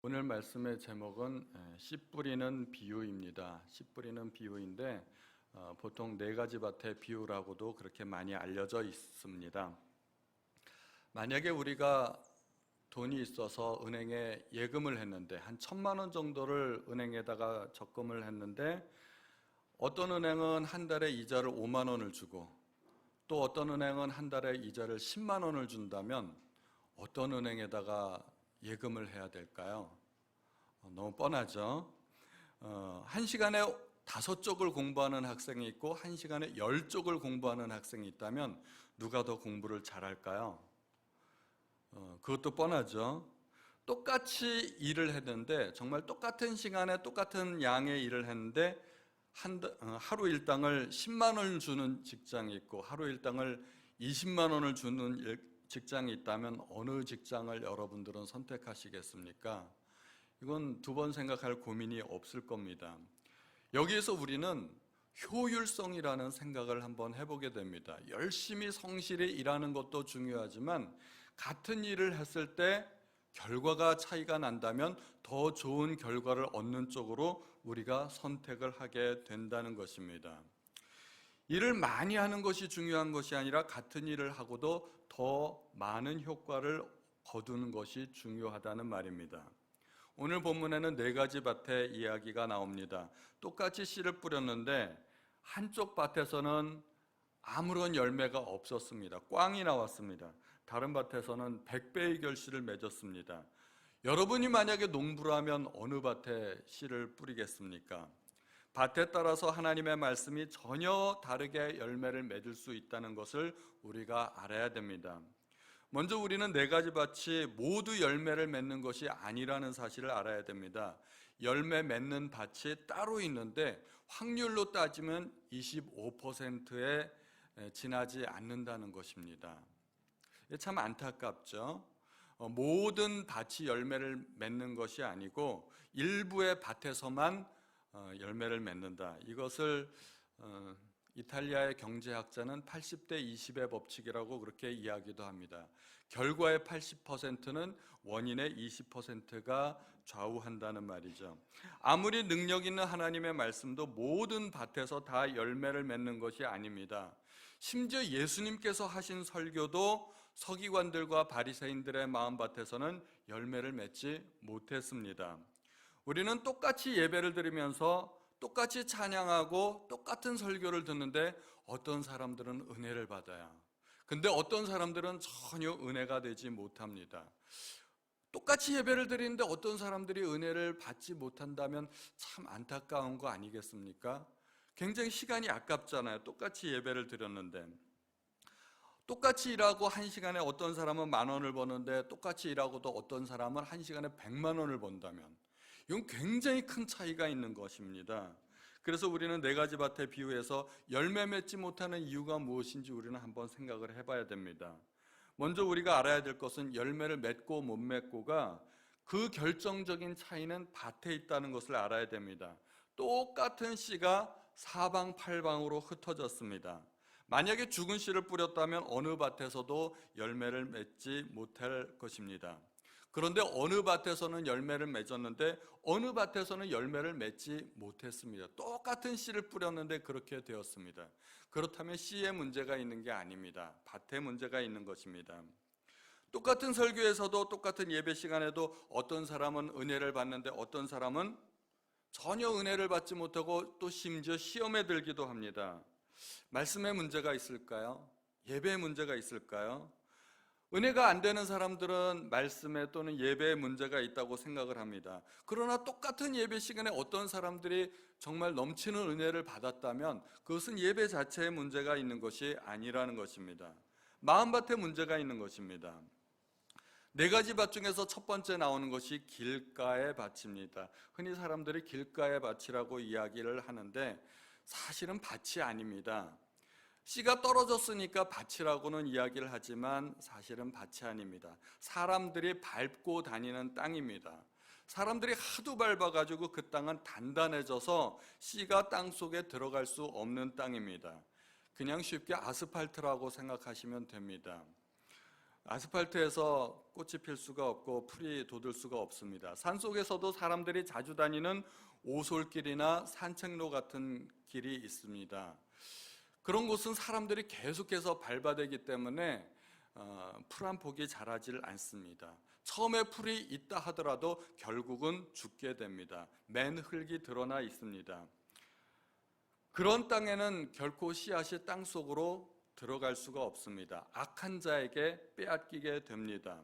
오늘 말씀의 제목은 씨 뿌리는 비유입니다. 씨 뿌리는 비유인데 보통 네 가지 밭의 비유라고도 그렇게 많이 알려져 있습니다. 만약에 우리가 돈이 있어서 은행에 예금을 했는데 한 1,000만 원 정도를 은행에다가 적금을 했는데 어떤 은행은 한 달에 이자를 5만 원을 주고 또 어떤 은행은 한 달에 이자를 10만 원을 준다면 어떤 은행에다가 예금을 해야 될까요? 너무 뻔하죠. 한 시간에 5쪽을 공부하는 학생이 있고 한 시간에 10쪽을 공부하는 학생이 있다면 누가 더 공부를 잘할까요? 그것도 뻔하죠. 똑같이 일을 했는데 정말 똑같은 시간에 똑같은 양의 일을 했는데 하루 일당을 10만 원을 주는 직장이 있고 하루 일당을 20만 원을 주는 직장이 있다면 어느 직장을 여러분들은 선택하시겠습니까? 이건 두 번 생각할 고민이 없을 겁니다. 여기에서 우리는 효율성이라는 생각을 한번 해보게 됩니다. 열심히 성실히 일하는 것도 중요하지만 같은 일을 했을 때 결과가 차이가 난다면 더 좋은 결과를 얻는 쪽으로 우리가 선택을 하게 된다는 것입니다. 일을 많이 하는 것이 중요한 것이 아니라 같은 일을 하고도 더 많은 효과를 거두는 것이 중요하다는 말입니다. 오늘 본문에는 네 가지 밭의 이야기가 나옵니다. 똑같이 씨를 뿌렸는데 한쪽 밭에서는 아무런 열매가 없었습니다. 꽝이 나왔습니다. 다른 밭에서는 100배의 결실을 맺었습니다. 여러분이 만약에 농부를 하면 어느 밭에 씨를 뿌리겠습니까? 밭에 따라서 하나님의 말씀이 전혀 다르게 열매를 맺을 수 있다는 것을 우리가 알아야 됩니다. 먼저 우리는 네 가지 밭이 모두 열매를 맺는 것이 아니라는 사실을 알아야 됩니다. 열매 맺는 밭이 따로 있는데 확률로 따지면 25%에 지나지 않는다는 것입니다. 참 안타깝죠. 모든 밭이 열매를 맺는 것이 아니고 일부의 밭에서만 열매를 맺는다. 이것을 이탈리아의 경제학자는 80대 20의 법칙이라고 그렇게 이야기도 합니다. 결과의 80%는 원인의 20%가 좌우한다는 말이죠. 아무리 능력 있는 하나님의 말씀도 모든 밭에서 다 열매를 맺는 것이 아닙니다. 심지어 예수님께서 하신 설교도 서기관들과 바리새인들의 마음밭에서는 열매를 맺지 못했습니다. 우리는 똑같이 예배를 드리면서 똑같이 찬양하고 똑같은 설교를 듣는데 어떤 사람들은 은혜를 받아요. 근데 어떤 사람들은 전혀 은혜가 되지 못합니다. 똑같이 예배를 드리는데 어떤 사람들이 은혜를 받지 못한다면 참 안타까운 거 아니겠습니까? 굉장히 시간이 아깝잖아요. 똑같이 예배를 드렸는데. 똑같이 일하고 한 시간에 어떤 사람은 10,000원을 버는데 똑같이 일하고도 어떤 사람은 한 시간에 100만 원을 번다면 이건 굉장히 큰 차이가 있는 것입니다. 그래서 우리는 네 가지 밭의 비유에서 열매 맺지 못하는 이유가 무엇인지 우리는 한번 생각을 해봐야 됩니다. 먼저 우리가 알아야 될 것은 열매를 맺고 못 맺고가 그 결정적인 차이는 밭에 있다는 것을 알아야 됩니다. 똑같은 씨가 사방팔방으로 흩어졌습니다. 만약에 죽은 씨를 뿌렸다면 어느 밭에서도 열매를 맺지 못할 것입니다. 그런데 어느 밭에서는 열매를 맺었는데 어느 밭에서는 열매를 맺지 못했습니다. 똑같은 씨를 뿌렸는데 그렇게 되었습니다. 그렇다면 씨에 문제가 있는 게 아닙니다. 밭에 문제가 있는 것입니다. 똑같은 설교에서도 똑같은 예배 시간에도 어떤 사람은 은혜를 받는데 어떤 사람은 전혀 은혜를 받지 못하고 또 심지어 시험에 들기도 합니다. 말씀에 문제가 있을까요? 예배에 문제가 있을까요? 은혜가 안 되는 사람들은 말씀에 또는 예배에 문제가 있다고 생각을 합니다. 그러나 똑같은 예배 시간에 어떤 사람들이 정말 넘치는 은혜를 받았다면 그것은 예배 자체에 문제가 있는 것이 아니라는 것입니다. 마음밭에 문제가 있는 것입니다. 네 가지 밭 중에서 첫 번째 나오는 것이 길가의 밭입니다. 흔히 사람들이 길가의 밭이라고 이야기를 하는데 사실은 밭이 아닙니다. 씨가 떨어졌으니까 밭이라고는 이야기를 하지만 사실은 밭이 아닙니다. 사람들이 밟고 다니는 땅입니다. 사람들이 하도 밟아가지고 그 땅은 단단해져서 씨가 땅 속에 들어갈 수 없는 땅입니다. 그냥 쉽게 아스팔트라고 생각하시면 됩니다. 아스팔트에서 꽃이 필 수가 없고 풀이 돋을 수가 없습니다. 산속에서도 사람들이 자주 다니는 오솔길이나 산책로 같은 길이 있습니다. 그런 곳은 사람들이 계속해서 밟아대기 때문에 풀 한 폭이 자라질 않습니다. 처음에 풀이 있다 하더라도 결국은 죽게 됩니다. 맨 흙이 드러나 있습니다. 그런 땅에는 결코 씨앗이 땅 속으로 들어갈 수가 없습니다. 악한 자에게 빼앗기게 됩니다.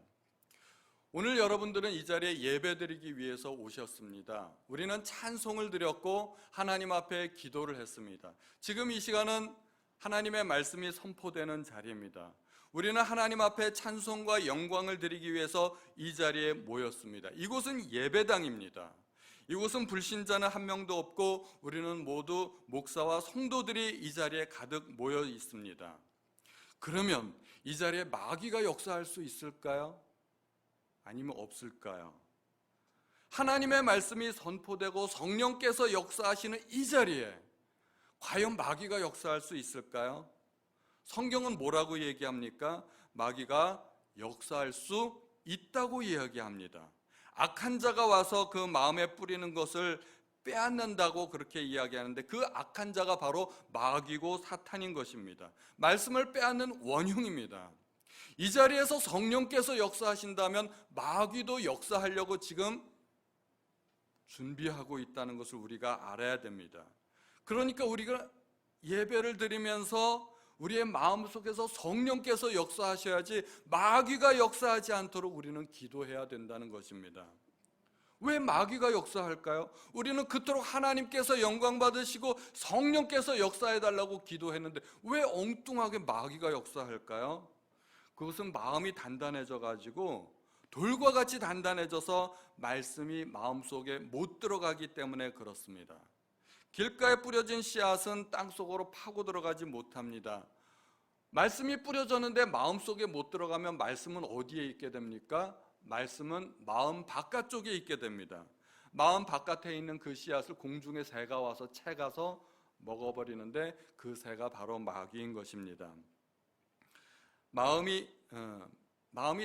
오늘 여러분들은 이 자리에 예배드리기 위해서 오셨습니다. 우리는 찬송을 드렸고 하나님 앞에 기도를 했습니다. 지금 이 시간은 하나님의 말씀이 선포되는 자리입니다. 우리는 하나님 앞에 찬송과 영광을 드리기 위해서 이 자리에 모였습니다. 이곳은 예배당입니다. 이곳은 불신자는 한 명도 없고 우리는 모두 목사와 성도들이 이 자리에 가득 모여 있습니다. 그러면 이 자리에 마귀가 역사할 수 있을까요? 아니면 없을까요? 하나님의 말씀이 선포되고 성령께서 역사하시는 이 자리에 과연 마귀가 역사할 수 있을까요? 성경은 뭐라고 얘기합니까? 마귀가 역사할 수 있다고 이야기합니다. 악한 자가 와서 그 마음에 뿌리는 것을 빼앗는다고 그렇게 이야기하는데 그 악한 자가 바로 마귀고 사탄인 것입니다. 말씀을 빼앗는 원흉입니다. 이 자리에서 성령께서 역사하신다면 마귀도 역사하려고 지금 준비하고 있다는 것을 우리가 알아야 됩니다. 그러니까 우리가 예배를 드리면서 우리의 마음속에서 성령께서 역사하셔야지 마귀가 역사하지 않도록 우리는 기도해야 된다는 것입니다. 왜 마귀가 역사할까요? 우리는 그토록 하나님께서 영광 받으시고 성령께서 역사해달라고 기도했는데 왜 엉뚱하게 마귀가 역사할까요? 그것은 마음이 단단해져 가지고 돌과 같이 단단해져서 말씀이 마음속에 못 들어가기 때문에 그렇습니다. 길가에 뿌려진 씨앗은 땅속으로 파고 들어가지 못합니다. 말씀이 뿌려졌는데 마음속에 못 들어가면 말씀은 어디에 있게 됩니까? 말씀은 마음 바깥쪽에 있게 됩니다. 마음 바깥에 있는 그 씨앗을 공중의 새가 와서 채가서 먹어버리는데 그 새가 바로 마귀인 것입니다. 마음이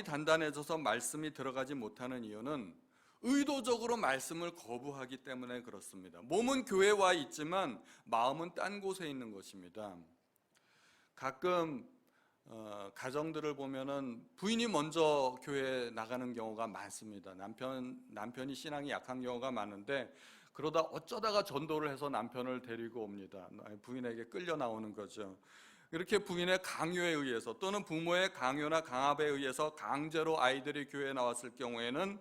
단단해져서 말씀이 들어가지 못하는 이유는 의도적으로 말씀을 거부하기 때문에 그렇습니다. 몸은 교회에 와 있지만 마음은 딴 곳에 있는 것입니다. 가끔 가정들을 보면은 부인이 먼저 교회에 나가는 경우가 많습니다. 남편이 신앙이 약한 경우가 많은데 그러다 어쩌다가 전도를 해서 남편을 데리고 옵니다. 부인에게 끌려 나오는 거죠. 이렇게 부인의 강요에 의해서 또는 부모의 강요나 강압에 의해서 강제로 아이들이 교회에 나왔을 경우에는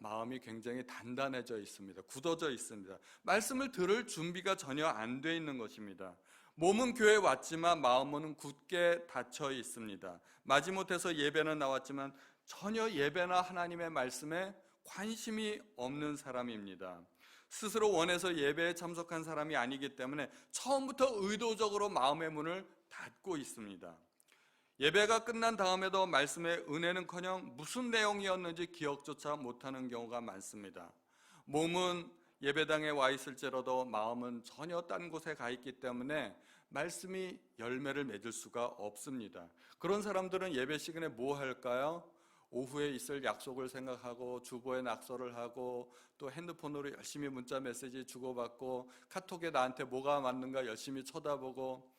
마음이 굉장히 단단해져 있습니다. 굳어져 있습니다. 말씀을 들을 준비가 전혀 안 돼 있는 것입니다. 몸은 교회에 왔지만 마음은 굳게 닫혀 있습니다. 마지못해서 예배는 나왔지만 전혀 예배나 하나님의 말씀에 관심이 없는 사람입니다. 스스로 원해서 예배에 참석한 사람이 아니기 때문에 처음부터 의도적으로 마음의 문을 닫고 있습니다. 예배가 끝난 다음에도 말씀의 은혜는커녕 무슨 내용이었는지 기억조차 못하는 경우가 많습니다. 몸은 예배당에 와 있을지라도 마음은 전혀 딴 곳에 가 있기 때문에 말씀이 열매를 맺을 수가 없습니다. 그런 사람들은 예배 시간에 뭐 할까요? 오후에 있을 약속을 생각하고 주보에 낙서를 하고 또 핸드폰으로 열심히 문자 메시지 주고받고 카톡에 나한테 뭐가 맞는가 열심히 쳐다보고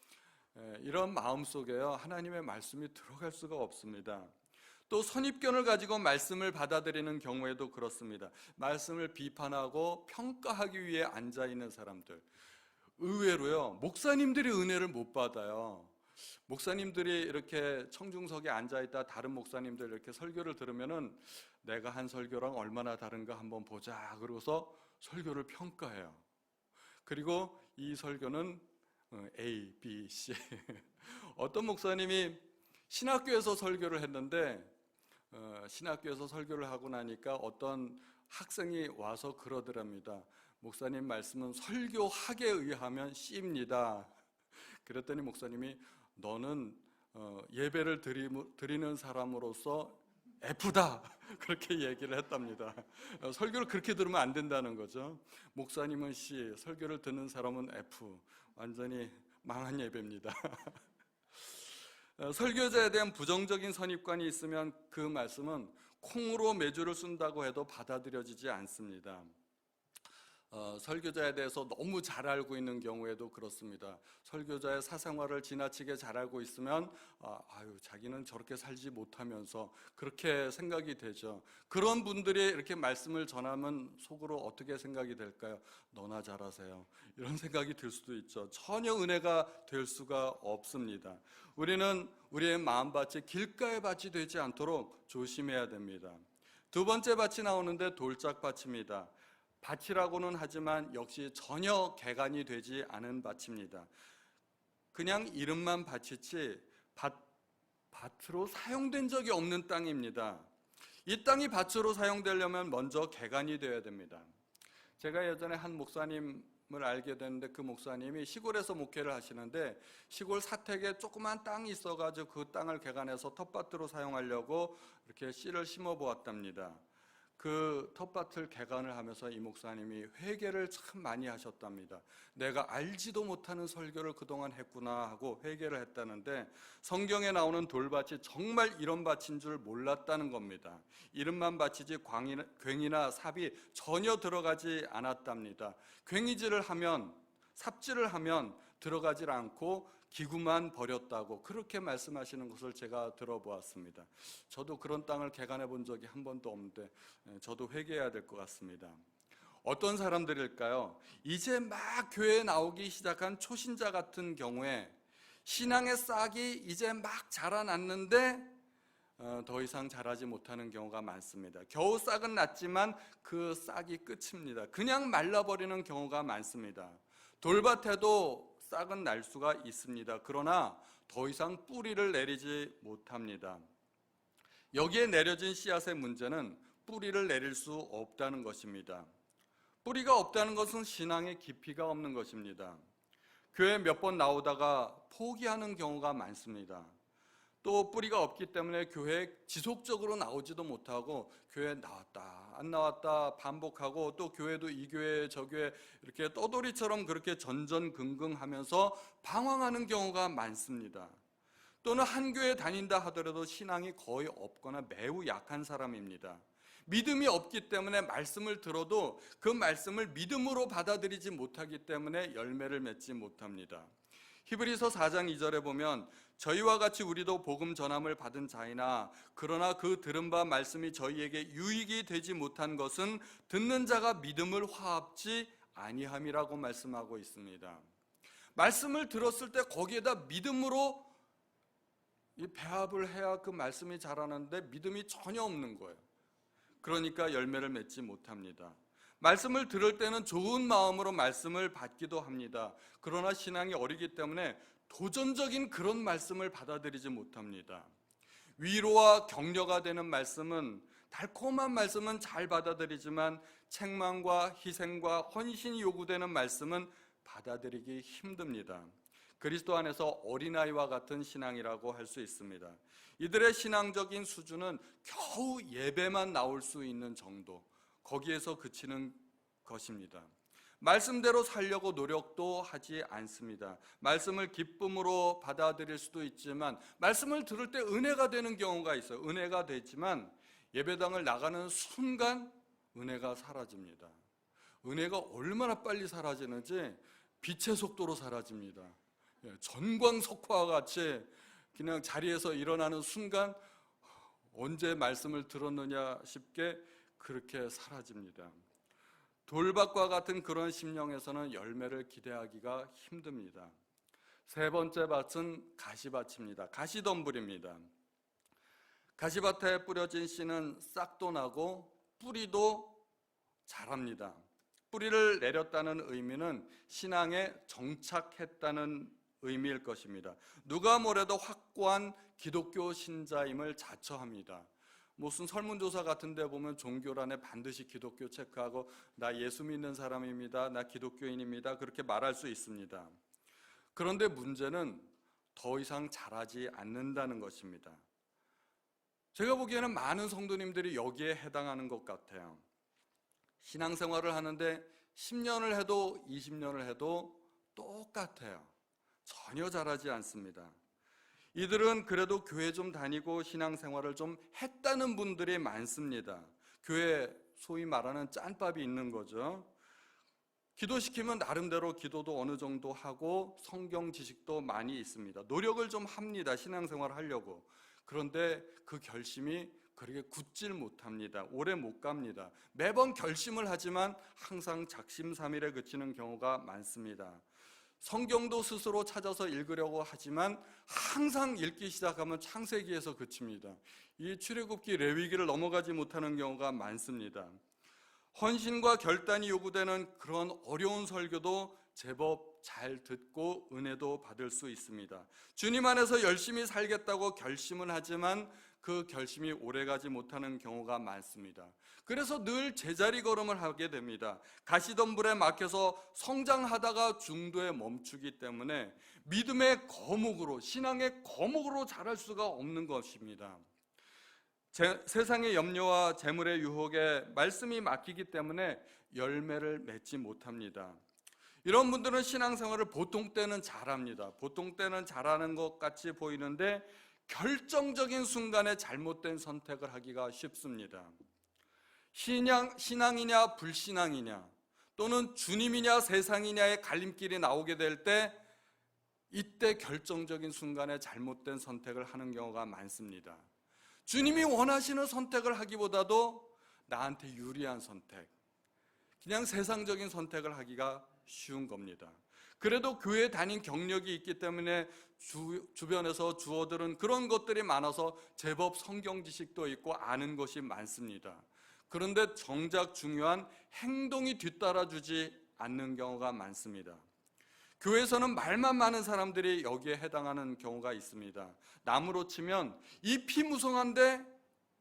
이런 마음속에요 하나님의 말씀이 들어갈 수가 없습니다. 또 선입견을 가지고 말씀을 받아들이는 경우에도 그렇습니다. 말씀을 비판하고 평가하기 위해 앉아있는 사람들, 의외로요 목사님들이 은혜를 못 받아요. 목사님들이 이렇게 청중석에 앉아있다 다른 목사님들 이렇게 설교를 들으면은 내가 한 설교랑 얼마나 다른가 한번 보자 그러고서 설교를 평가해요. 그리고 이 설교는 A, B, C 어떤 목사님이 신학교에서 설교를 했는데 신학교에서 설교를 하고 나니까 어떤 학생이 와서 그러더랍니다. 목사님 말씀은 설교학에 의하면 C입니다. 그랬더니 목사님이 너는 예배를 드리는 사람으로서 F다 그렇게 얘기를 했답니다. 설교를 그렇게 들으면 안 된다는 거죠. 목사님은 C, 설교를 듣는 사람은 F. 완전히 망한 예배입니다. 설교자에 대한 부정적인 선입관이 있으면 그 말씀은 콩으로 메주를 쓴다고 해도 받아들여지지 않습니다. 설교자에 대해서 너무 잘 알고 있는 경우에도 그렇습니다. 설교자의 사생활을 지나치게 잘 알고 있으면 자기는 저렇게 살지 못하면서 그렇게 생각이 되죠. 그런 분들이 이렇게 말씀을 전하면 속으로 어떻게 생각이 될까요? 너나 잘하세요. 이런 생각이 들 수도 있죠. 전혀 은혜가 될 수가 없습니다. 우리는 우리의 마음밭이 길가의 밭이 되지 않도록 조심해야 됩니다. 두 번째 밭이 나오는데 돌짝밭입니다. 밭이라고는 하지만 역시 전혀 개간이 되지 않은 밭입니다. 그냥 이름만 밭이지 밭으로 사용된 적이 없는 땅입니다. 이 땅이 밭으로 사용되려면 먼저 개간이 되어야 됩니다. 제가 예전에 한 목사님을 알게 됐는데 그 목사님이 시골에서 목회를 하시는데 시골 사택에 조그만 땅이 있어가지고 그 땅을 개간해서 텃밭으로 사용하려고 이렇게 씨를 심어 보았답니다. 그 텃밭을 개간을 하면서 이 목사님이 회개를 참 많이 하셨답니다. 내가 알지도 못하는 설교를 그동안 했구나 하고 회개를 했다는데 성경에 나오는 돌밭이 정말 이런 밭인 줄 몰랐다는 겁니다. 이름만 밭이지 괭이나 삽이 전혀 들어가지 않았답니다. 괭이질을 하면 삽질을 하면 들어가질 않고 기구만 버렸다고 그렇게 말씀하시는 것을 제가 들어보았습니다. 저도 그런 땅을 개간해 본 적이 한 번도 없는데 저도 회개해야 될 것 같습니다. 어떤 사람들일까요? 이제 막 교회에 나오기 시작한 초신자 같은 경우에 신앙의 싹이 이제 막 자라났는데 더 이상 자라지 못하는 경우가 많습니다. 겨우 싹은 났지만 그 싹이 끝입니다. 그냥 말라버리는 경우가 많습니다. 돌밭에도 싹은 날 수가 있습니다. 그러나 더 이상 뿌리를 내리지 못합니다. 여기에 내려진 씨앗의 문제는 뿌리를 내릴 수 없다는 것입니다. 뿌리가 없다는 것은 신앙의 깊이가 없는 것입니다. 교회 몇 번 나오다가 포기하는 경우가 많습니다. 또 뿌리가 없기 때문에 교회에 지속적으로 나오지도 못하고 교회에 나왔다 안 나왔다 반복하고 또 교회도 이 교회 저 교회 이렇게 떠돌이처럼 그렇게 전전긍긍하면서 방황하는 경우가 많습니다. 또는 한 교회 다닌다 하더라도 신앙이 거의 없거나 매우 약한 사람입니다. 믿음이 없기 때문에 말씀을 들어도 그 말씀을 믿음으로 받아들이지 못하기 때문에 열매를 맺지 못합니다. 히브리서 4장 2절에 보면 저희와 같이 우리도 복음 전함을 받은 자이나 그러나 그 들은 바 말씀이 저희에게 유익이 되지 못한 것은 듣는 자가 믿음을 화합지 아니함이라고 말씀하고 있습니다. 말씀을 들었을 때 거기에다 믿음으로 이 배합을 해야 그 말씀이 자라는데 믿음이 전혀 없는 거예요. 그러니까 열매를 맺지 못합니다. 말씀을 들을 때는 좋은 마음으로 말씀을 받기도 합니다. 그러나 신앙이 어리기 때문에 도전적인 그런 말씀을 받아들이지 못합니다. 위로와 격려가 되는 말씀은 달콤한 말씀은 잘 받아들이지만 책망과 희생과 헌신이 요구되는 말씀은 받아들이기 힘듭니다. 그리스도 안에서 어린아이와 같은 신앙이라고 할 수 있습니다. 이들의 신앙적인 수준은 겨우 예배만 나올 수 있는 정도, 거기에서 그치는 것입니다. 말씀대로 살려고 노력도 하지 않습니다. 말씀을 기쁨으로 받아들일 수도 있지만 말씀을 들을 때 은혜가 되는 경우가 있어요. 은혜가 되지만 예배당을 나가는 순간 은혜가 사라집니다. 은혜가 얼마나 빨리 사라지는지 빛의 속도로 사라집니다. 전광석화와 같이 그냥 자리에서 일어나는 순간 언제 말씀을 들었느냐 싶게 그렇게 사라집니다. 돌밭과 같은 그런 심령에서는 열매를 기대하기가 힘듭니다. 세 번째 밭은 가시밭입니다. 가시덤불입니다. 가시밭에 뿌려진 씨는 싹도 나고 뿌리도 자랍니다. 뿌리를 내렸다는 의미는 신앙에 정착했다는 의미일 것입니다. 누가 뭐래도 확고한 기독교 신자임을 자처합니다. 무슨 설문조사 같은 데 보면 종교란에 반드시 기독교 체크하고 나 예수 믿는 사람입니다. 나 기독교인입니다. 그렇게 말할 수 있습니다. 그런데 문제는 더 이상 자라지 않는다는 것입니다. 제가 보기에는 많은 성도님들이 여기에 해당하는 것 같아요. 신앙생활을 하는데 10년을 해도 20년을 해도 똑같아요. 전혀 자라지 않습니다. 이들은 그래도 교회 좀 다니고 신앙생활을 좀 했다는 분들이 많습니다. 교회 소위 말하는 짬밥이 있는 거죠. 기도시키면 나름대로 기도도 어느 정도 하고 성경 지식도 많이 있습니다. 노력을 좀 합니다. 신앙생활 하려고. 그런데 그 결심이 그렇게 굳질 못합니다. 오래 못 갑니다. 매번 결심을 하지만 항상 작심삼일에 그치는 경우가 많습니다. 성경도 스스로 찾아서 읽으려고 하지만 항상 읽기 시작하면 창세기에서 그칩니다. 이 출애굽기, 레위기를 넘어가지 못하는 경우가 많습니다. 헌신과 결단이 요구되는 그런 어려운 설교도 제법 잘 듣고 은혜도 받을 수 있습니다. 주님 안에서 열심히 살겠다고 결심은 하지만 그 결심이 오래가지 못하는 경우가 많습니다. 그래서 늘 제자리 걸음을 하게 됩니다. 가시덤불에 막혀서 성장하다가 중도에 멈추기 때문에 믿음의 거목으로, 신앙의 거목으로 자랄 수가 없는 것입니다. 세상의 염려와 재물의 유혹에 말씀이 막히기 때문에 열매를 맺지 못합니다. 이런 분들은 신앙생활을 보통 때는 잘합니다. 보통 때는 잘하는 것 같이 보이는데 결정적인 순간에 잘못된 선택을 하기가 쉽습니다. 신앙이냐 불신앙이냐 또는 주님이냐 세상이냐의 갈림길이 나오게 될 때 이때 결정적인 순간에 잘못된 선택을 하는 경우가 많습니다. 주님이 원하시는 선택을 하기보다도 나한테 유리한 선택, 그냥 세상적인 선택을 하기가 쉬운 겁니다. 그래도 교회 다닌 경력이 있기 때문에 주변에서 주어들은 그런 것들이 많아서 제법 성경 지식도 있고 아는 것이 많습니다. 그런데 정작 중요한 행동이 뒤따라주지 않는 경우가 많습니다. 교회에서는 말만 많은 사람들이 여기에 해당하는 경우가 있습니다. 나무로 치면 잎이 무성한데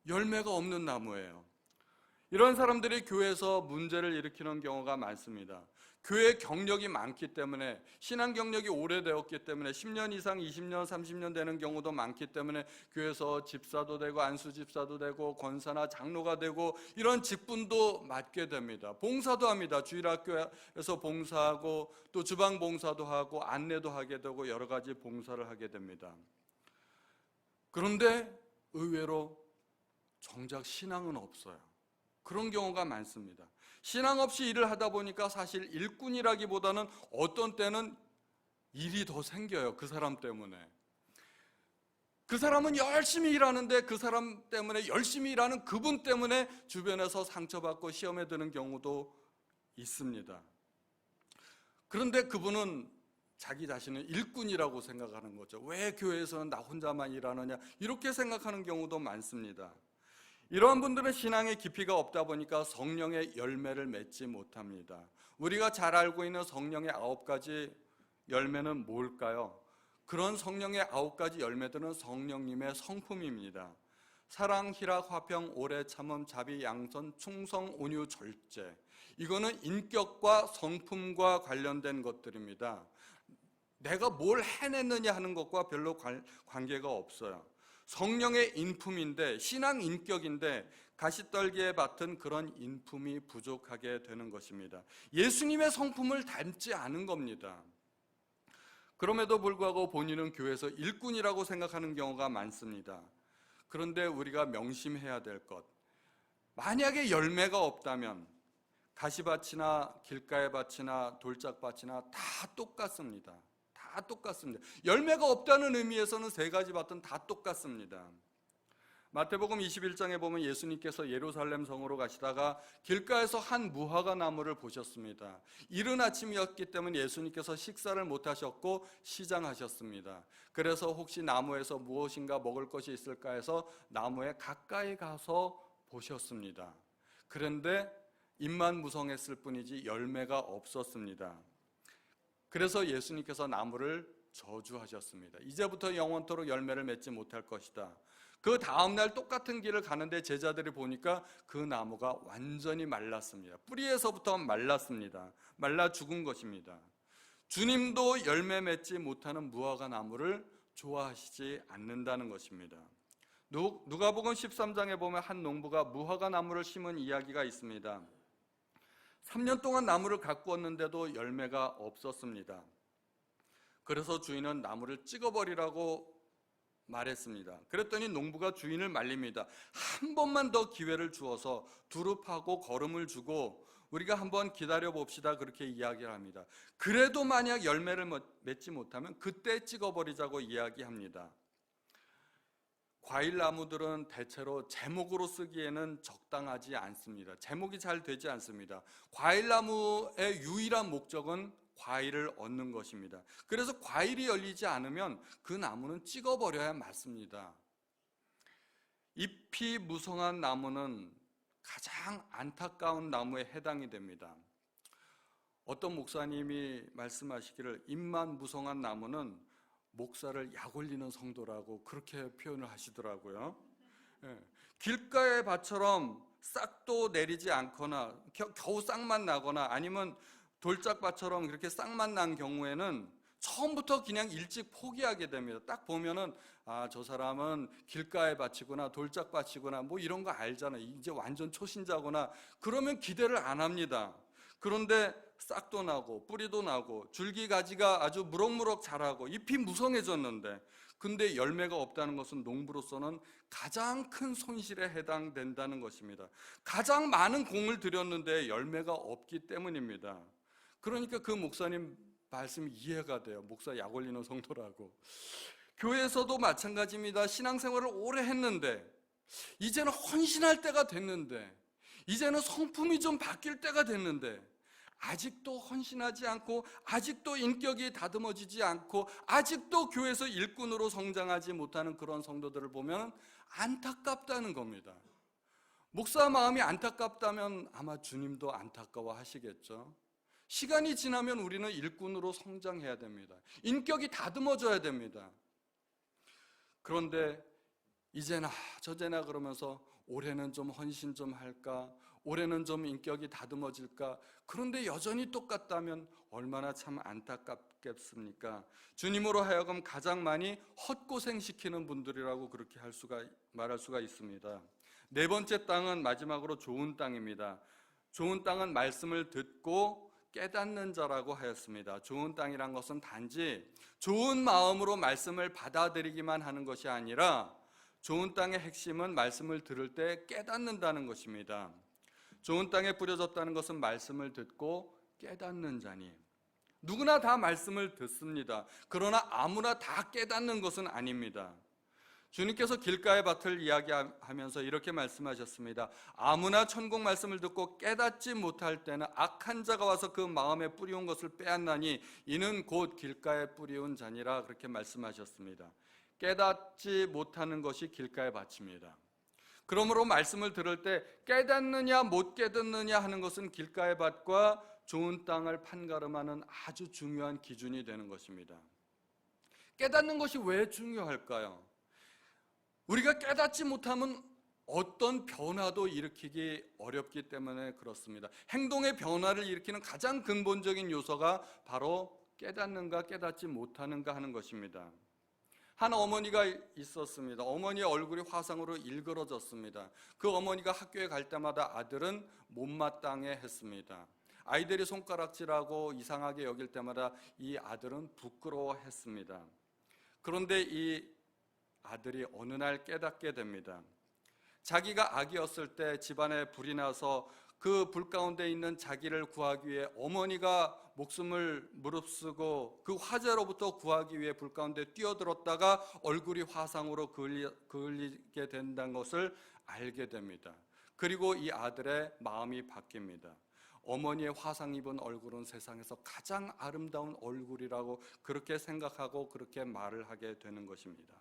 열매가 없는 나무예요. 이런 사람들이 교회에서 문제를 일으키는 경우가 많습니다. 교회 경력이 많기 때문에, 신앙 경력이 오래되었기 때문에 10년 이상 20년 30년 되는 경우도 많기 때문에 교회에서 집사도 되고 안수집사도 되고 권사나 장로가 되고 이런 직분도 맡게 됩니다. 봉사도 합니다. 주일학교에서 봉사하고 또 주방 봉사도 하고 안내도 하게 되고 여러 가지 봉사를 하게 됩니다. 그런데 의외로 정작 신앙은 없어요. 그런 경우가 많습니다. 신앙 없이 일을 하다 보니까 사실 일꾼이라기보다는 어떤 때는 일이 더 생겨요. 그 사람 때문에. 그 사람은 열심히 일하는데 그 사람 때문에, 열심히 일하는 그분 때문에 주변에서 상처받고 시험에 드는 경우도 있습니다. 그런데 그분은 자기 자신은 일꾼이라고 생각하는 거죠. 왜 교회에서는 나 혼자만 일하느냐, 이렇게 생각하는 경우도 많습니다. 이러한 분들은 신앙의 깊이가 없다 보니까 성령의 열매를 맺지 못합니다. 우리가 잘 알고 있는 성령의 9가지 열매는 뭘까요? 그런 성령의 9가지 열매들은 성령님의 성품입니다. 사랑, 희락, 화평, 오래 참음, 자비, 양선, 충성, 온유, 절제. 이거는 인격과 성품과 관련된 것들입니다. 내가 뭘 해냈느냐 하는 것과 별로 관계가 없어요. 성령의 인품인데, 신앙 인격인데 가시떨기에 맡은 그런 인품이 부족하게 되는 것입니다. 예수님의 성품을 닮지 않은 겁니다. 그럼에도 불구하고 본인은 교회에서 일꾼이라고 생각하는 경우가 많습니다. 그런데 우리가 명심해야 될 것, 만약에 열매가 없다면 가시밭이나 길가의 밭이나 돌짝밭이나 다 똑같습니다. 다 똑같습니다. 열매가 없다는 의미에서는 3가지 밭은 다 똑같습니다. 마태복음 21장에 보면 예수님께서 예루살렘 성으로 가시다가 길가에서 한 무화과 나무를 보셨습니다. 이른 아침이었기 때문에 예수님께서 식사를 못하셨고 시장하셨습니다. 그래서 혹시 나무에서 무엇인가 먹을 것이 있을까 해서 나무에 가까이 가서 보셨습니다. 그런데 잎만 무성했을 뿐이지 열매가 없었습니다. 그래서 예수님께서 나무를 저주하셨습니다. 이제부터 영원토록 열매를 맺지 못할 것이다. 그 다음날 똑같은 길을 가는데 제자들이 보니까 그 나무가 완전히 말랐습니다. 뿌리에서부터 말랐습니다. 말라 죽은 것입니다. 주님도 열매 맺지 못하는 무화과 나무를 좋아하시지 않는다는 것입니다. 누가복음 13장에 보면 한 농부가 무화과 나무를 심은 이야기가 있습니다. 3년 동안 나무를 가꾸었는데도 열매가 없었습니다. 그래서 주인은 나무를 찍어버리라고 말했습니다. 그랬더니 농부가 주인을 말립니다. 한 번만 더 기회를 주어서 두릅하고 거름을 주고 우리가 한번 기다려 봅시다. 그렇게 이야기를 합니다. 그래도 만약 열매를 맺지 못하면 그때 찍어버리자고 이야기합니다. 과일나무들은 대체로 제목으로 쓰기에는 적당하지 않습니다. 제목이 잘 되지 않습니다. 과일나무의 유일한 목적은 과일을 얻는 것입니다. 그래서 과일이 열리지 않으면 그 나무는 찍어버려야 맞습니다. 잎이 무성한 나무는 가장 안타까운 나무에 해당이 됩니다. 어떤 목사님이 말씀하시기를 잎만 무성한 나무는 목사를 약 올리는 성도라고 그렇게 표현을 하시더라고요. 길가의 밭처럼 싹도 내리지 않거나 겨우 싹만 나거나 아니면 돌짝밭처럼 그렇게 싹만 난 경우에는 처음부터 그냥 일찍 포기하게 됩니다. 딱 보면은 저 사람은 길가의 밭이구나, 돌짝밭이구나, 뭐 이런 거 알잖아요. 이제 완전 초신자구나. 그러면 기대를 안 합니다. 그런데 싹도 나고 뿌리도 나고 줄기가지가 아주 무럭무럭 자라고 잎이 무성해졌는데 근데 열매가 없다는 것은 농부로서는 가장 큰 손실에 해당된다는 것입니다. 가장 많은 공을 들였는데 열매가 없기 때문입니다. 그러니까 그 목사님 말씀이 이해가 돼요. 목사 약 올리는 성도라고. 교회에서도 마찬가지입니다. 신앙생활을 오래 했는데 이제는 헌신할 때가 됐는데 이제는 성품이 좀 바뀔 때가 됐는데 아직도 헌신하지 않고 아직도 인격이 다듬어지지 않고 아직도 교회에서 일꾼으로 성장하지 못하는 그런 성도들을 보면 안타깝다는 겁니다. 목사 마음이 안타깝다면 아마 주님도 안타까워 하시겠죠. 시간이 지나면 우리는 일꾼으로 성장해야 됩니다. 인격이 다듬어져야 됩니다. 그런데 이제나 저제나 그러면서 올해는 좀 헌신 좀 할까? 올해는 좀 인격이 다듬어질까? 그런데 여전히 똑같다면 얼마나 참 안타깝겠습니까? 주님으로 하여금 가장 많이 헛고생시키는 분들이라고 그렇게 말할 수가 있습니다. 네 번째 땅은 마지막으로 좋은 땅입니다. 좋은 땅은 말씀을 듣고 깨닫는 자라고 하였습니다. 좋은 땅이란 것은 단지 좋은 마음으로 말씀을 받아들이기만 하는 것이 아니라 좋은 땅의 핵심은 말씀을 들을 때 깨닫는다는 것입니다. 좋은 땅에 뿌려졌다는 것은 말씀을 듣고 깨닫는 자니 누구나 다 말씀을 듣습니다. 그러나 아무나 다 깨닫는 것은 아닙니다. 주님께서 길가의 밭을 이야기하면서 이렇게 말씀하셨습니다. 아무나 천국 말씀을 듣고 깨닫지 못할 때는 악한 자가 와서 그 마음에 뿌리온 것을 빼앗나니 이는 곧 길가에 뿌리온 자니라 그렇게 말씀하셨습니다. 깨닫지 못하는 것이 길가의 밭입니다. 그러므로 말씀을 들을 때 깨닫느냐 못 깨닫느냐 하는 것은 길가의 밭과 좋은 땅을 판가름하는 아주 중요한 기준이 되는 것입니다. 깨닫는 것이 왜 중요할까요? 우리가 깨닫지 못하면 어떤 변화도 일으키기 어렵기 때문에 그렇습니다. 행동의 변화를 일으키는 가장 근본적인 요소가 바로 깨닫는가 깨닫지 못하는가 하는 것입니다. 한 어머니가 있었습니다. 어머니의 얼굴이 화상으로 일그러졌습니다. 그 어머니가 학교에 갈 때마다 아들은 못마땅해 했습니다. 아이들이 손가락질하고 이상하게 여길 때마다 이 아들은 부끄러워했습니다. 그런데 이 아들이 어느 날 깨닫게 됩니다. 자기가 아기였을 때 집안에 불이 나서 그 불 가운데 있는 자기를 구하기 위해 어머니가 목숨을 무릅쓰고 그 화재로부터 구하기 위해 불 가운데 뛰어들었다가 얼굴이 화상으로 그을리게 된다는 것을 알게 됩니다. 그리고 이 아들의 마음이 바뀝니다. 어머니의 화상 입은 얼굴은 세상에서 가장 아름다운 얼굴이라고 그렇게 생각하고 그렇게 말을 하게 되는 것입니다.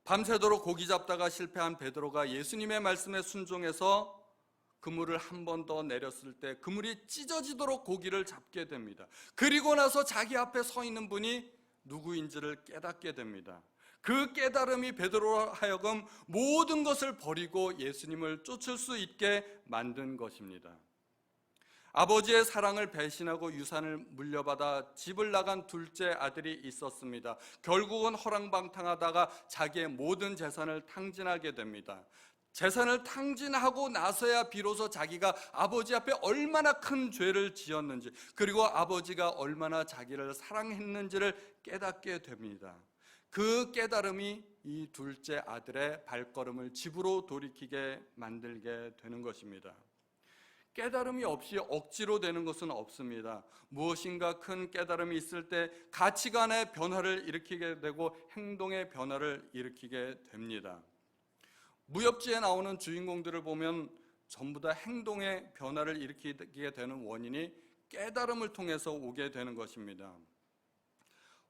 밤새도록 고기 잡다가 실패한 베드로가 예수님의 말씀에 순종해서 그물을 한 번 더 내렸을 때 그물이 찢어지도록 고기를 잡게 됩니다. 그리고 나서 자기 앞에 서 있는 분이 누구인지를 깨닫게 됩니다. 그 깨달음이 베드로로 하여금 모든 것을 버리고 예수님을 쫓을 수 있게 만든 것입니다. 아버지의 사랑을 배신하고 유산을 물려받아 집을 나간 둘째 아들이 있었습니다. 결국은 허랑방탕하다가 자기의 모든 재산을 탕진하게 됩니다. 재산을 탕진하고 나서야 비로소 자기가 아버지 앞에 얼마나 큰 죄를 지었는지 그리고 아버지가 얼마나 자기를 사랑했는지를 깨닫게 됩니다. 그 깨달음이 이 둘째 아들의 발걸음을 집으로 돌이키게 만들게 되는 것입니다. 깨달음이 없이 억지로 되는 것은 없습니다. 무엇인가 큰 깨달음이 있을 때 가치관의 변화를 일으키게 되고 행동의 변화를 일으키게 됩니다. 무협지에 나오는 주인공들을 보면 전부 다 행동의 변화를 일으키게 되는 원인이 깨달음을 통해서 오게 되는 것입니다.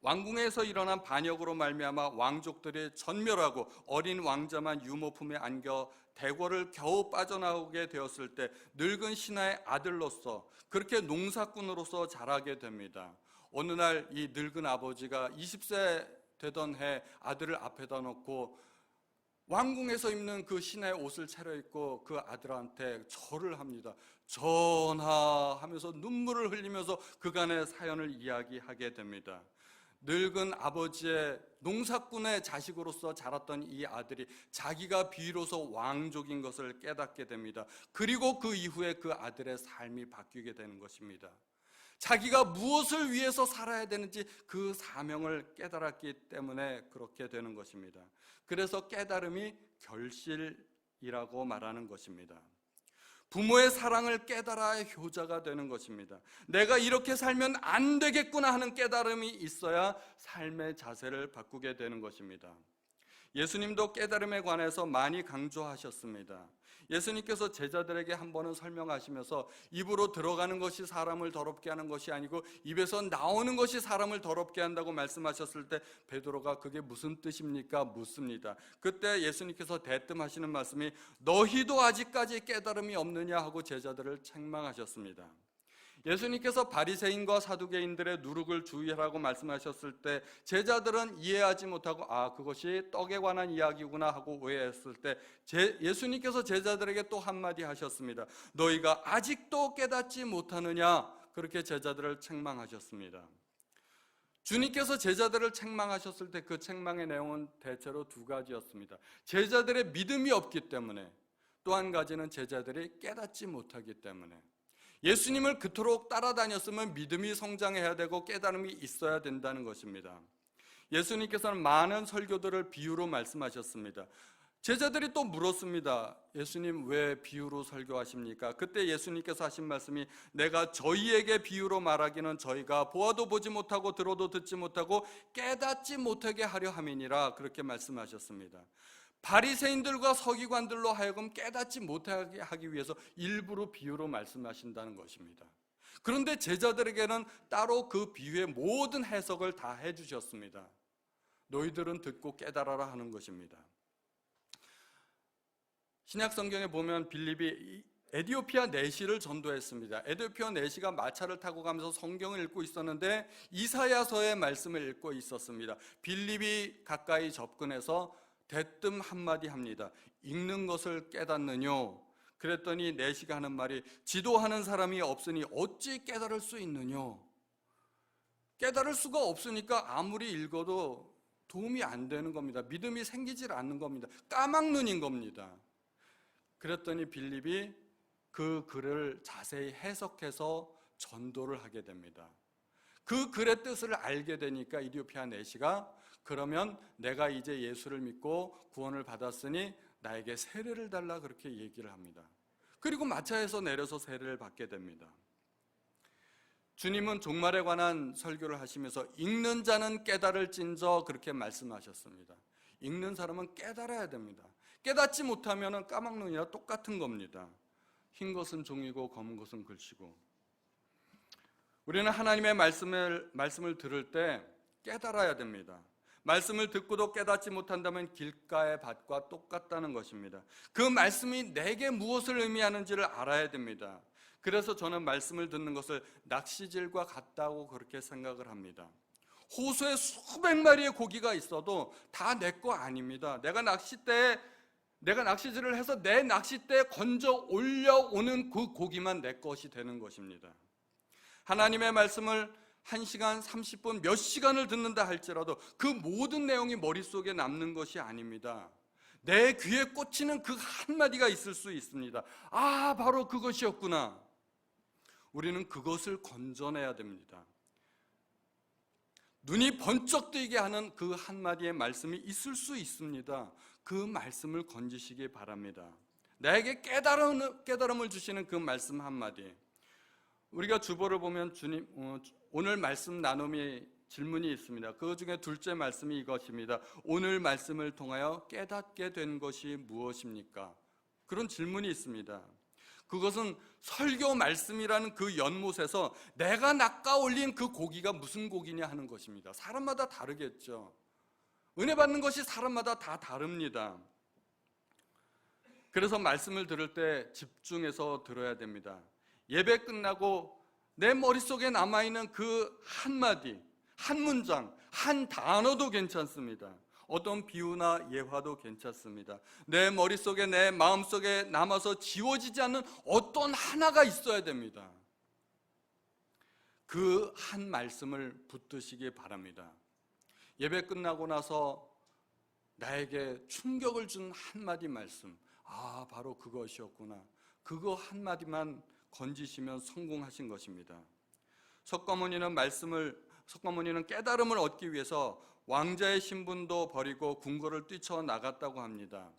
왕궁에서 일어난 반역으로 말미암아 왕족들이 전멸하고 어린 왕자만 유모품에 안겨 대궐을 겨우 빠져나오게 되었을 때 늙은 신하의 아들로서 그렇게 농사꾼으로서 자라게 됩니다. 어느 날 이 늙은 아버지가 20세 되던 해 아들을 앞에다 놓고 왕궁에서 입는 그 신하의 옷을 차려입고 그 아들한테 절을 합니다. 전하 하면서 눈물을 흘리면서 그간의 사연을 이야기하게 됩니다. 늙은 아버지의 농사꾼의 자식으로서 자랐던 이 아들이 자기가 비로소 왕족인 것을 깨닫게 됩니다. 그리고 그 이후에 그 아들의 삶이 바뀌게 되는 것입니다. 자기가 무엇을 위해서 살아야 되는지 그 사명을 깨달았기 때문에 그렇게 되는 것입니다. 그래서 깨달음이 결실이라고 말하는 것입니다. 부모의 사랑을 깨달아야 효자가 되는 것입니다. 내가 이렇게 살면 안 되겠구나 하는 깨달음이 있어야 삶의 자세를 바꾸게 되는 것입니다. 예수님도 깨달음에 관해서 많이 강조하셨습니다. 예수님께서 제자들에게 한 번은 설명하시면서 입으로 들어가는 것이 사람을 더럽게 하는 것이 아니고 입에서 나오는 것이 사람을 더럽게 한다고 말씀하셨을 때 베드로가 그게 무슨 뜻입니까? 묻습니다. 그때 예수님께서 대뜸하시는 말씀이 너희도 아직까지 깨달음이 없느냐 하고 제자들을 책망하셨습니다. 예수님께서 바리새인과 사두개인들의 누룩을 주의하라고 말씀하셨을 때 제자들은 이해하지 못하고 그것이 떡에 관한 이야기구나 하고 오해했을 때 예수님께서 제자들에게 또 한마디 하셨습니다. 너희가 아직도 깨닫지 못하느냐? 그렇게 제자들을 책망하셨습니다. 주님께서 제자들을 책망하셨을 때 그 책망의 내용은 대체로 두 가지였습니다. 제자들의 믿음이 없기 때문에, 또 한 가지는 제자들이 깨닫지 못하기 때문에. 예수님을 그토록 따라다녔으면 믿음이 성장해야 되고 깨달음이 있어야 된다는 것입니다. 예수님께서는 많은 설교들을 비유로 말씀하셨습니다. 제자들이 또 물었습니다. 예수님 왜 비유로 설교하십니까? 그때 예수님께서 하신 말씀이 내가 저희에게 비유로 말하기는 저희가 보아도 보지 못하고 들어도 듣지 못하고 깨닫지 못하게 하려 함이니라, 그렇게 말씀하셨습니다. 바리새인들과 서기관들로 하여금 깨닫지 못하게 하기 위해서 일부러 비유로 말씀하신다는 것입니다. 그런데 제자들에게는 따로 그 비유의 모든 해석을 다 해주셨습니다. 너희들은 듣고 깨달아라 하는 것입니다. 신약 성경에 보면 빌립이 에디오피아 내시를 전도했습니다. 에디오피아 내시가 마차를 타고 가면서 성경을 읽고 있었는데 이사야서의 말씀을 읽고 있었습니다. 빌립이 가까이 접근해서 대뜸 한마디 합니다. 읽는 것을 깨닫느뇨? 그랬더니 내시가 하는 말이 지도하는 사람이 없으니 어찌 깨달을 수 있느뇨? 깨달을 수가 없으니까 아무리 읽어도 도움이 안 되는 겁니다. 믿음이 생기질 않는 겁니다. 까막눈인 겁니다. 그랬더니 빌립이 그 글을 자세히 해석해서 전도를 하게 됩니다. 그 글의 뜻을 알게 되니까 에디오피아 내시가 그러면 내가 이제 예수를 믿고 구원을 받았으니 나에게 세례를 달라, 그렇게 얘기를 합니다. 그리고 마차에서 내려서 세례를 받게 됩니다. 주님은 종말에 관한 설교를 하시면서 읽는 자는 깨달을진저, 그렇게 말씀하셨습니다. 읽는 사람은 깨달아야 됩니다. 깨닫지 못하면 까막눈이나 똑같은 겁니다. 흰 것은 종이고 검은 것은 글씨고. 우리는 하나님의 말씀을 들을 때 깨달아야 됩니다. 말씀을 듣고도 깨닫지 못한다면 길가의 밭과 똑같다는 것입니다. 그 말씀이 내게 무엇을 의미하는지를 알아야 됩니다. 그래서 저는 말씀을 듣는 것을 낚시질과 같다고 그렇게 생각을 합니다. 호수에 수백 마리의 고기가 있어도 다 내 거 아닙니다. 내가 낚시질을 해서 내 낚싯대에 건져 올려오는 그 고기만 내 것이 되는 것입니다. 하나님의 말씀을 1시간 30분 몇 시간을 듣는다 할지라도 그 모든 내용이 머릿속에 남는 것이 아닙니다. 내 귀에 꽂히는 그 한마디가 있을 수 있습니다. 바로 그것이었구나. 우리는 그것을 건져내야 됩니다. 눈이 번쩍 뜨이게 하는 그 한마디의 말씀이 있을 수 있습니다. 그 말씀을 건지시기 바랍니다. 나에게 깨달음을 주시는 그 말씀 한마디. 우리가 주보를 보면 주님, 오늘 말씀 나눔이 질문이 있습니다. 그 중에 둘째 말씀이 이것입니다. 오늘 말씀을 통하여 깨닫게 된 것이 무엇입니까? 그런 질문이 있습니다. 그것은 설교 말씀이라는 그 연못에서 내가 낚아 올린 그 고기가 무슨 고기냐 하는 것입니다. 사람마다 다르겠죠. 은혜 받는 것이 사람마다 다 다릅니다. 그래서 말씀을 들을 때 집중해서 들어야 됩니다. 예배 끝나고 내 머릿속에 남아있는 그 한마디, 한 문장, 한 단어도 괜찮습니다. 어떤 비유나 예화도 괜찮습니다. 내 머릿속에, 내 마음속에 남아서 지워지지 않는 어떤 하나가 있어야 됩니다. 그 한 말씀을 붙드시기 바랍니다. 예배 끝나고 나서 나에게 충격을 준 한마디 말씀, 바로 그것이었구나. 그거 한마디만 건지시면 성공하신 것입니다. 석가모니는 깨달음을 얻기 위해서 왕자의 신분도 버리고 궁궐을 뛰쳐나갔다고 합니다.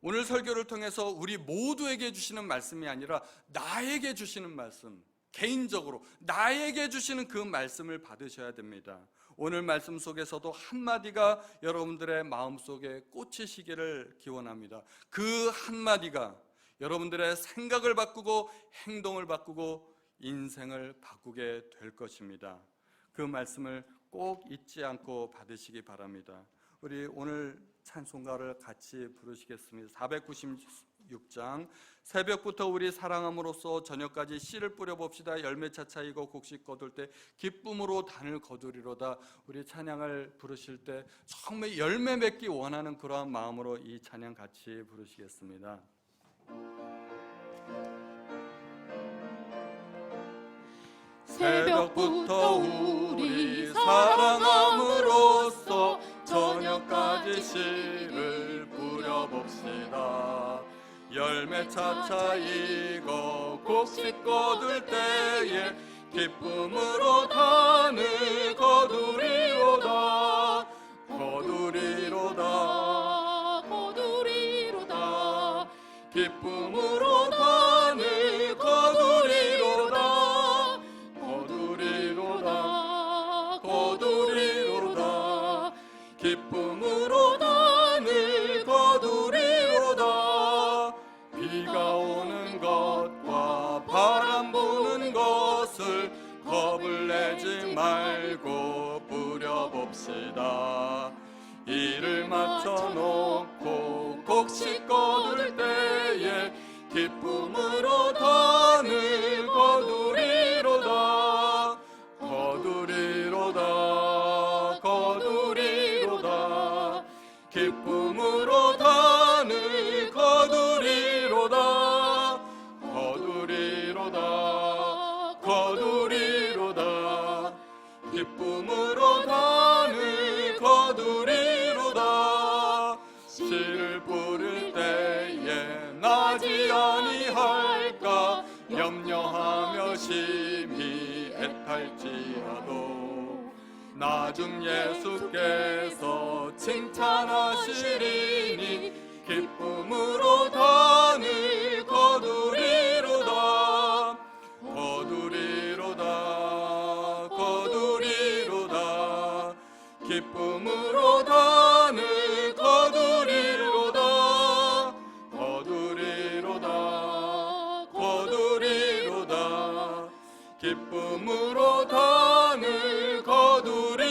오늘 설교를 통해서 우리 모두에게 주시는 말씀이 아니라 나에게 주시는 말씀, 개인적으로 나에게 주시는 그 말씀을 받으셔야 됩니다. 오늘 말씀 속에서도 한마디가 여러분들의 마음속에 꽂히시기를 기원합니다. 그 한마디가 여러분들의 생각을 바꾸고 행동을 바꾸고 인생을 바꾸게 될 것입니다. 그 말씀을 꼭 잊지 않고 받으시기 바랍니다. 우리 오늘 찬송가를 같이 부르시겠습니다. 496장 새벽부터 우리 사랑함으로써 저녁까지 씨를 뿌려봅시다. 열매 차차이고 곡식 거둘 때 기쁨으로 단을 거두리로다. 우리 찬양을 부르실 때 정말 열매 맺기 원하는 그러한 마음으로 이 찬양 같이 부르시겠습니다. 새벽부터 우리 사랑함으로써 저녁까지 씨를 뿌려봅시다. 열매 차차이고 곡식 거둘 때에 기쁨으로 단을 거두리로다. 거두리로다. 거두리로다. 기쁨으로 단을 거두리로다. 거두리로다. 거두리로다. 기쁨으로 단을 거두리로다. 비가 오는 것과 바람 부는 것을 겁을 내지 말고 뿌려봅시다. 이를 맞춰놓고 곡식 거둘 때에 기쁨으로 단을 거두리로다. 거두리로다. 거두리로다. 기쁨으로 단을 거두리로다. 거두리로다. 거두리로다. 기쁨으로 단을 거두리로다. 씨를 뿌릴 때에 나지 아니할까 염려하며 심히 애탈지라도 나중 예수께서 칭찬하시리니 기쁨으로 단을 거두리로다. 거두리로다. 거두리로다. 기쁨으로 단을 거두리로다. 거두리로다. 거두리로다. 기쁨으로 단을 거두리로다.